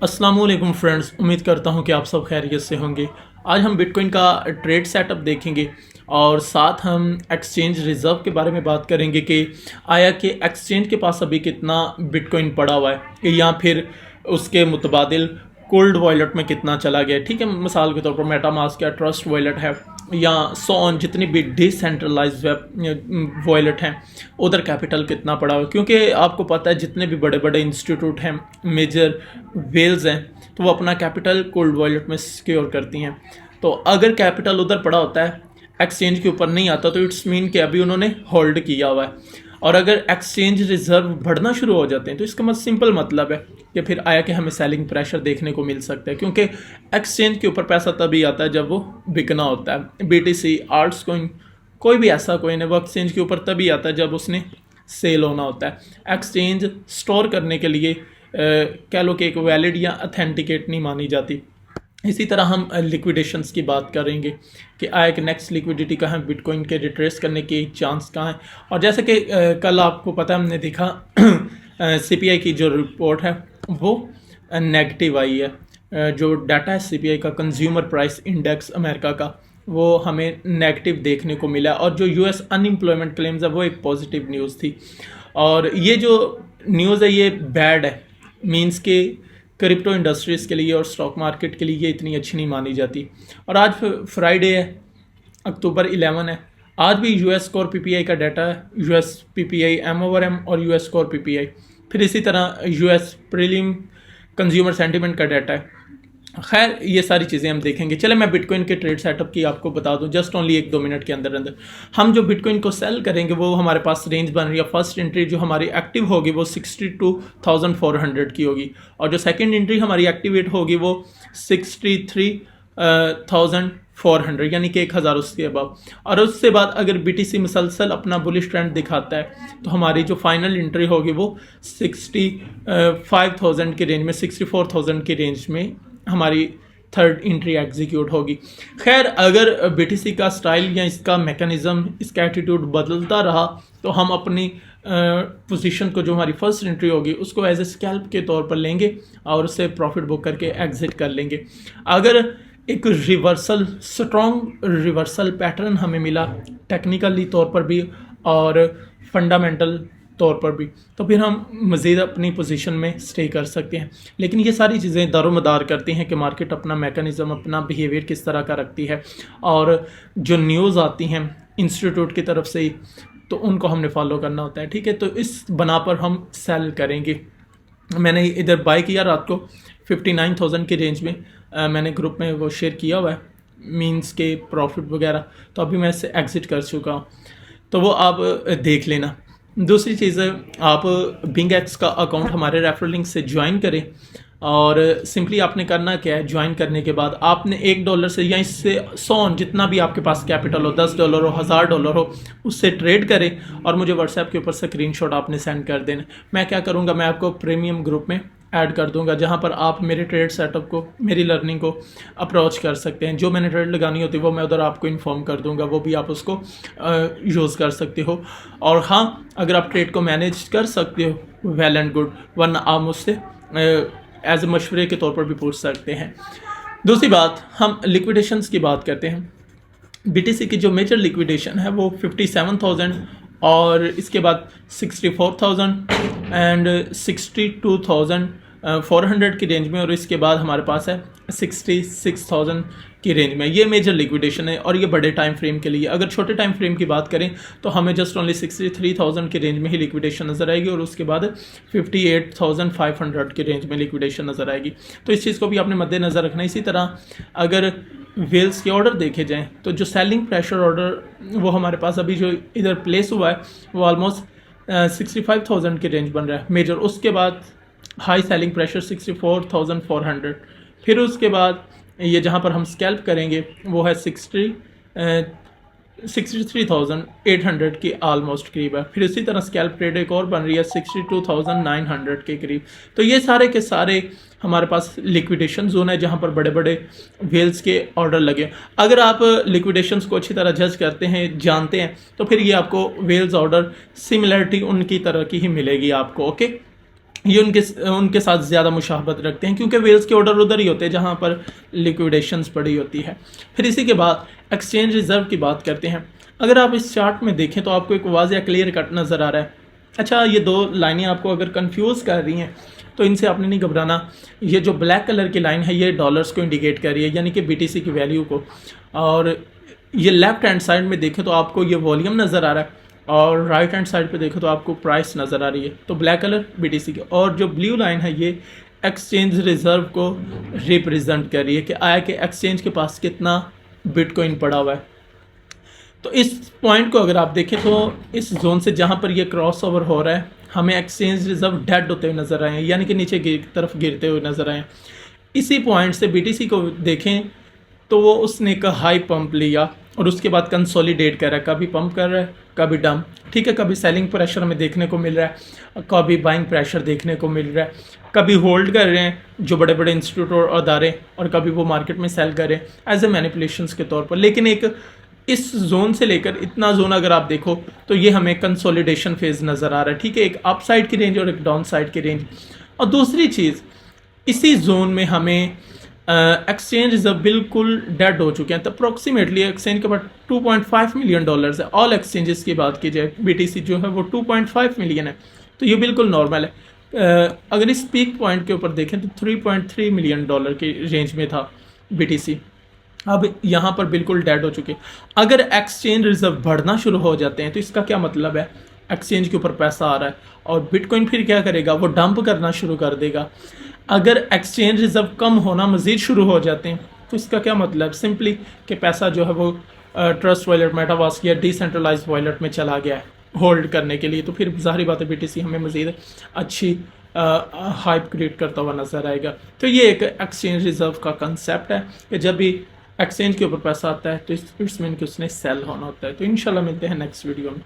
अस्सलामुअलैकुम फ्रेंड्स, उम्मीद करता हूं कि आप सब खैरियत से होंगे। आज हम बिटकॉइन का ट्रेड सेटअप देखेंगे और साथ हम एक्सचेंज रिज़र्व के बारे में बात करेंगे कि आया कि एक्सचेंज के पास अभी कितना बिटकॉइन पड़ा हुआ है या फिर उसके मुतबादिल कोल्ड वॉलेट में कितना चला गया। ठीक है, मिसाल के तौर पर मेटामास्क या ट्रस्ट वॉलेट है या सो ऑन, जितनी भी डिसेंट्रलाइज वेब वॉलेट हैं उधर कैपिटल कितना पड़ा हुआ है। क्योंकि आपको पता है जितने भी बड़े बड़े इंस्टीट्यूट हैं, मेजर वेल्स हैं, तो वो अपना कैपिटल कोल्ड वॉलेट में सिक्योर करती हैं। तो अगर कैपिटल उधर पड़ा होता है, एक्सचेंज के ऊपर नहीं आता, तो इट्स मीन कि अभी उन्होंने होल्ड किया हुआ है। और अगर एक्सचेंज रिजर्व बढ़ना शुरू हो जाते हैं तो इसका सिंपल मतलब है कि फिर आया कि हमें सेलिंग प्रेशर देखने को मिल सकता है। क्योंकि एक्सचेंज के ऊपर पैसा तभी आता है जब वो बिकना होता है। बीटीसी, आर्ट्स कॉइन, कोई भी ऐसा कॉइन है वो एक्सचेंज के ऊपर तभी आता है जब उसने सेल होना होता है। एक्सचेंज स्टोर करने के लिए कह लो कि एक वैलिड या अथेंटिकेट नहीं मानी जाती। इसी तरह हम लिक्विडेशंस की बात करेंगे कि आया कि नेक्स्ट लिक्विडिटी कहाँ है, बिटकॉइन के रिट्रेस करने के चांस कहाँ हैं। और जैसे कि कल आपको पता है, हमने देखा सीपीआई की जो रिपोर्ट है वो नेगेटिव आई है। जो डाटा है सीपीआई का, कंज्यूमर प्राइस इंडेक्स अमेरिका का, वो हमें नेगेटिव देखने को मिला। और जो यूएस अनएम्प्लॉयमेंट क्लेम्स है वो एक पॉजिटिव न्यूज़ थी। और ये जो न्यूज़ है ये बैड है, मीन्स के क्रिप्टो इंडस्ट्रीज़ के लिए और स्टॉक मार्केट के लिए ये इतनी अच्छी नहीं मानी जाती। और आज फ्राइडे है, अक्टूबर 11 है। आज भी यूएस कोर पीपीआई का डाटा है, US PPI M over M और यूएस कोर पीपीआई। फिर इसी तरह यूएस प्रीलिम कंज्यूमर सेंटिमेंट का डाटा है। खैर, ये सारी चीज़ें हम देखेंगे। चले मैं बिटकॉइन के ट्रेड सेटअप की आपको बता दूं जस्ट ओनली 1-2 मिनट के अंदर अंदर। हम जो बिटकॉइन को सेल करेंगे वो हमारे पास रेंज बन रही है। फर्स्ट एंट्री जो हमारी एक्टिव होगी वो 62,400 की होगी, और जो सेकंड एंट्री हमारी एक्टिवेट होगी वो 63,400, यानी कि 1,000 उसके अबव। और उससे बाद अगर बीटीसी मुसलसल अपना बुलिश ट्रेंड दिखाता है तो हमारी जो फाइनल एंट्री होगी वो 65,000 की रेंज में, 64,000 की रेंज में हमारी थर्ड एंट्री एग्जीक्यूट होगी। खैर, अगर बीटीसी का स्टाइल या इसका मैकेनिज़्म, इसका एटीट्यूड बदलता रहा तो हम अपनी पोजीशन को, जो हमारी फर्स्ट एंट्री होगी, उसको एज ए स्कैल्प के तौर पर लेंगे और उससे प्रॉफिट बुक करके एग्जिट कर लेंगे। अगर एक रिवर्सल, स्ट्रॉन्ग रिवर्सल पैटर्न हमें मिला टेक्निकली तौर पर भी और फंडामेंटल तौर पर भी, तो फिर हम मज़ीद अपनी पोजीशन में स्टे कर सकते हैं। लेकिन ये सारी चीज़ें दारोमदार करती हैं कि मार्केट अपना मैकेनिज़्म, अपना बिहेवियर किस तरह का रखती है, और जो न्यूज़ आती हैं इंस्टीट्यूट की तरफ से, तो उनको हमने फॉलो करना होता है। ठीक है, तो इस बना पर हम सेल करेंगे। मैंने इधर बाय किया रात को 59,000 की रेंज में, मैंने ग्रुप में वो शेयर किया हुआ है, मीन्स के प्रॉफिट वगैरह। तो अभी मैं इससे एग्ज़िट कर चुका हूँ, तो वो आप देख लेना। दूसरी चीज़ है, आप बिंगएक्स का अकाउंट हमारे रेफरल लिंक से ज्वाइन करें। और सिंपली आपने करना क्या है, ज्वाइन करने के बाद आपने $1 से या इससे 100 जितना भी आपके पास कैपिटल हो, $10 हो, $1000 हो, उससे ट्रेड करें और मुझे व्हाट्सएप के ऊपर स्क्रीनशॉट आपने सेंड कर देना। मैं क्या करूँगा, मैं आपको प्रीमियम ग्रुप में ऐड कर दूंगा जहां पर आप मेरे ट्रेड सेटअप को, मेरी लर्निंग को अप्रोच कर सकते हैं। जो मैंने ट्रेड लगानी होती है वो मैं उधर आपको इन्फॉर्म कर दूंगा, वो भी आप उसको यूज़ कर सकते हो। और हाँ, अगर आप ट्रेड को मैनेज कर सकते हो वेल एंड गुड, वरना आप मुझसे एज ए मशवरे के तौर पर भी पूछ सकते हैं। दूसरी बात, हम लिक्विडेशंस की बात करते हैं। बीटीसी की जो मेजर लिक्विडेशन है वो 57,000 और इसके बाद 64,000 एंड 62,400 की रेंज में, और इसके बाद हमारे पास है 66,000 की रेंज में। ये मेजर लिक्विडेशन है और ये बड़े टाइम फ्रेम के लिए। अगर छोटे टाइम फ्रेम की बात करें तो हमें जस्ट ओनली 63,000 की रेंज में ही लिक्विडेशन नज़र आएगी, और उसके बाद 58,500 की रेंज में लिक्विडेशन नज़र आएगी। तो इस चीज़ को भी आपने मद्देनज़र रखना है। इसी तरह अगर वेल्स के ऑर्डर देखे जाएँ तो जो सेलिंग प्रेशर ऑर्डर वो हमारे पास अभी जो इधर प्लेस हुआ है वो ऑलमोस्ट 65,000 की रेंज बन रहा है मेजर। उसके बाद हाई सेलिंग प्रेशर 64,400। फिर उसके बाद ये जहाँ पर हम स्कैल्प करेंगे वो है 63,800 की आलमोस्ट करीब है। फिर इसी तरह स्कैल्प ट्रेड एक और बन रही है 62,900 के करीब। तो ये सारे के सारे हमारे पास लिक्विडेशन जोन है जहाँ पर बड़े बड़े वेल्स के ऑर्डर लगे। अगर आप लिक्विडेशंस को अच्छी तरह जज करते हैं, जानते हैं, तो फिर ये आपको वेल्स ऑर्डर सिमिलरिटी उनकी तरह की ही मिलेगी आपको। ओके, ये उनके साथ ज़्यादा मुशाहबत रखते हैं, क्योंकि वेल्स के ऑर्डर उधर ही होते हैं जहाँ पर लिक्विडेशंस पड़ी होती है। फिर इसी के बाद एक्सचेंज रिज़र्व की बात करते हैं। अगर आप इस चार्ट में देखें तो आपको एक वाज़ह क्लियर कट नज़र आ रहा है। अच्छा, ये दो लाइनें आपको अगर कंफ्यूज कर रही हैं तो इनसे आपने नहीं घबराना। ये जो ब्लैक कलर की लाइन है ये डॉलर्स को इंडिकेट कर रही है, यानी कि BTC की वैल्यू को। और ये लेफ्ट हैंड साइड में देखें तो आपको ये वॉल्यूम नज़र आ रहा है, और राइट हैंड साइड पे देखो तो आपको प्राइस नज़र आ रही है। तो ब्लैक कलर BTC की, और जो ब्लू लाइन है ये एक्सचेंज रिज़र्व को रिप्रेजेंट कर रही है कि आया कि एक्सचेंज के पास कितना बिटकॉइन पड़ा हुआ है। तो इस पॉइंट को अगर आप देखें तो इस जोन से जहाँ पर ये क्रॉस ओवर हो रहा है हमें एक्सचेंज रिज़र्व डेड होते हुए नज़र आए हैं, यानी कि नीचे की तरफ गिरते हुए नज़र आए हैं। इसी पॉइंट से BTC को देखें तो वो उसने एक हाई पंप लिया और उसके बाद कंसोलिडेट कर रहा है, कभी पंप कर रहा है कभी डंप, ठीक है। कभी सेलिंग प्रेशर हमें देखने को मिल रहा है, कभी बाइंग प्रेशर देखने को मिल रहा है, कभी होल्ड कर रहे हैं जो बड़े बड़े इंस्टीट्यूट और अदारे, और कभी वो मार्केट में सेल कर रहे हैं एज ए मैनिपुलेशंस के तौर पर। लेकिन एक इस जोन से लेकर इतना जोन अगर आप देखो तो ये हमें कंसोलिडेशन फेज नज़र आ रहा है, ठीक है। एक अप साइड की रेंज और एक डाउन साइड की रेंज। और दूसरी चीज़, इसी जोन में हमें एक्सचेंज रिजर्व बिल्कुल डेड हो चुके हैं। तो अप्रोक्सीमेटली एक्सचेंज के पास $2.5 मिलियन है। ऑल एक्सचेंजेस की बात की जाए BTC जो है वो 2.5 मिलियन है, तो ये बिल्कुल नॉर्मल है। अगर इस पीक पॉइंट के ऊपर देखें तो $3.3 मिलियन की रेंज में था BTC, अब यहाँ पर बिल्कुल डेड हो चुके। अगर एक्सचेंज रिजर्व बढ़ना शुरू हो जाते हैं तो इसका क्या मतलब है, एक्सचेंज के ऊपर पैसा आ रहा है और बिटकॉइन फिर क्या करेगा, वो डंप करना शुरू कर देगा। अगर एक्सचेंज रिजर्व कम होना मज़ीद शुरू हो जाते हैं तो इसका क्या मतलब, सिंपली कि पैसा जो है वो ट्रस्ट वॉलेट, मेटामास्क या डिसेंट्रलाइज्ड वॉलेट में चला गया है होल्ड करने के लिए। तो फिर ज़ाहिर बात है BTC हमें मज़ीद अच्छी हाइप क्रिएट करता हुआ नज़र आएगा। तो ये एक एक्सचेंज रिजर्व का कंसेप्ट है कि जब भी एक्सचेंज के ऊपर पैसा आता है तो इट्स मीन कि उसने सेल होना होता है। तो इंशाल्लाह मिलते हैं नेक्स्ट वीडियो में।